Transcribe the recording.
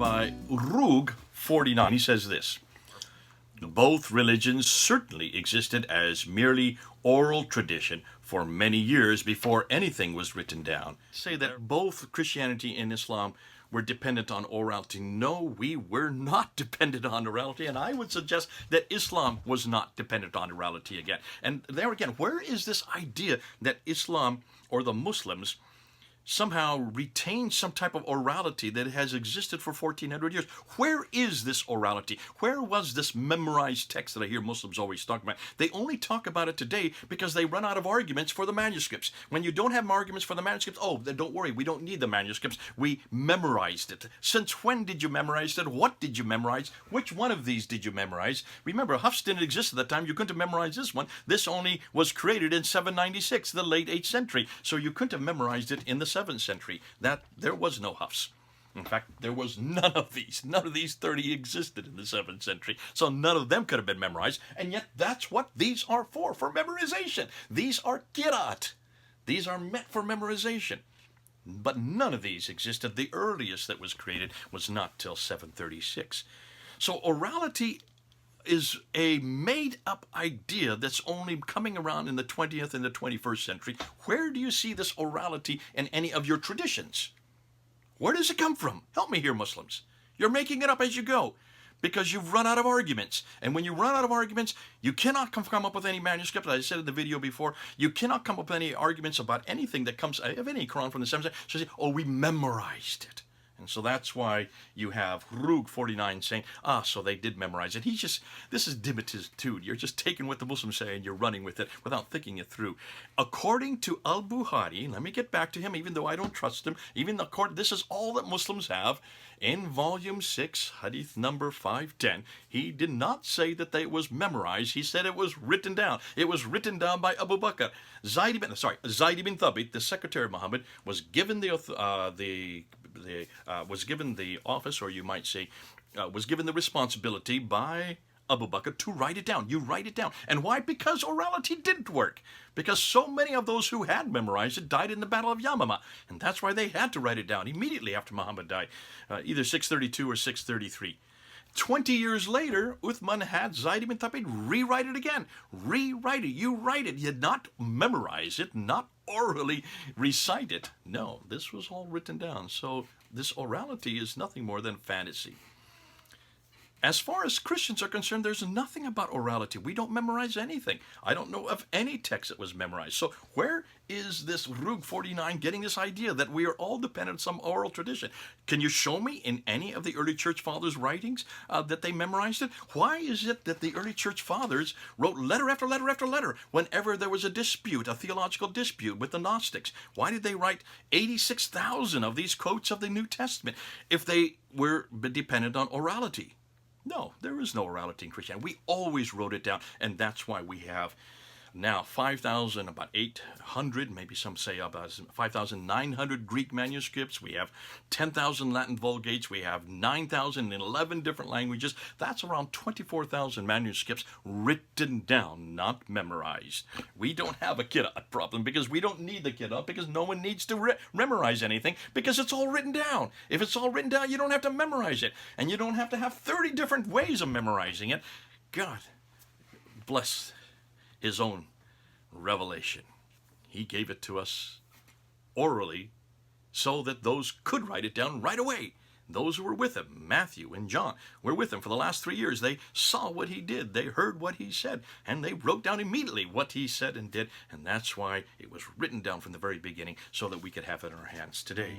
by Rug 49. He says this: both religions certainly existed as merely oral tradition for many years before anything was written down. Say that both Christianity and Islam were dependent on orality. No, we were not dependent on orality, and I would suggest that Islam was not dependent on orality again. And there again, where is this idea that Islam or the Muslims somehow retain some type of orality that has existed for 1400 years? Where is this orality? Where was this memorized text that I hear Muslims always talk about? They only talk about it today because they run out of arguments for the manuscripts. When you don't have arguments for the manuscripts, oh, then don't worry, we don't need the manuscripts. We memorized it. Since when did you memorize it? What did you memorize? Which one of these did you memorize? Remember, Hafs didn't exist at that time. You couldn't have memorized this one. This only was created in 796, the late 8th century. So you couldn't have memorized it in the 7th century. That there was no Hafs. In fact, there was none of these. None of these 30 existed in the 7th century. So none of them could have been memorized. And yet that's what these are for memorization. These are Qira'at. These are meant for memorization. But none of these existed. The earliest that was created was not till 736. So orality is a made-up idea that's only coming around in the 20th and the 21st century. Where do you see this orality in any of your traditions? Where does it come from? Help me here, Muslims. You're making it up as you go because you've run out of arguments. And when you run out of arguments, you cannot come up with any manuscript. As I said in the video before, you cannot come up with any arguments about anything that comes of any Quran from the 7th century. So you say, oh, we memorized it. And so that's why you have Rug 49 saying, so they did memorize it. This is dimitude. You're just taking what the Muslims say and you're running with it without thinking it through. According to Al-Bukhari, let me get back to him, even though I don't trust him, this is all that Muslims have. In volume 6, hadith number 510, he did not say that it was memorized. He said it was written down. It was written down by Abu Bakr. Zayd bin Thabit, the secretary of Muhammad, was given the office, or you might say, was given the responsibility by Abu Bakr to write it down. You write it down. And why? Because orality didn't work. Because so many of those who had memorized it died in the Battle of Yamama. And that's why they had to write it down immediately after Muhammad died, either 632 or 633. 20 years later, Uthman had Zayd bin Thabit rewrite it again. Rewrite it. You write it. You not memorize it, not orally recite it. No, this was all written down. So this orality is nothing more than fantasy. As far as Christians are concerned, there's nothing about orality. We don't memorize anything. I don't know of any text that was memorized. So where is this Rug 49 getting this idea that we are all dependent on some oral tradition? Can you show me in any of the early church fathers' writings that they memorized it? Why is it that the early church fathers wrote letter after letter after letter whenever there was a dispute, a theological dispute with the Gnostics? Why did they write 86,000 of these quotes of the New Testament if they were dependent on orality? No, there is no orality in Christianity. We always wrote it down, and that's why we have now 5,000, about 800, maybe some say about 5,900 Greek manuscripts. We have 10,000 Latin Vulgates. We have 9,000 in 11 different languages. That's around 24,000 manuscripts written down, not memorized. We don't have a Qira'at problem because we don't need the Qira'at because no one needs to memorize anything because it's all written down. If it's all written down, you don't have to memorize it. And you don't have to have 30 different ways of memorizing it. God bless His own revelation. He gave it to us orally so that those could write it down right away. Those who were with him, Matthew and John, were with him for the last 3 years. They saw what he did. They heard what he said. And they wrote down immediately what he said and did. And that's why it was written down from the very beginning so that we could have it in our hands today.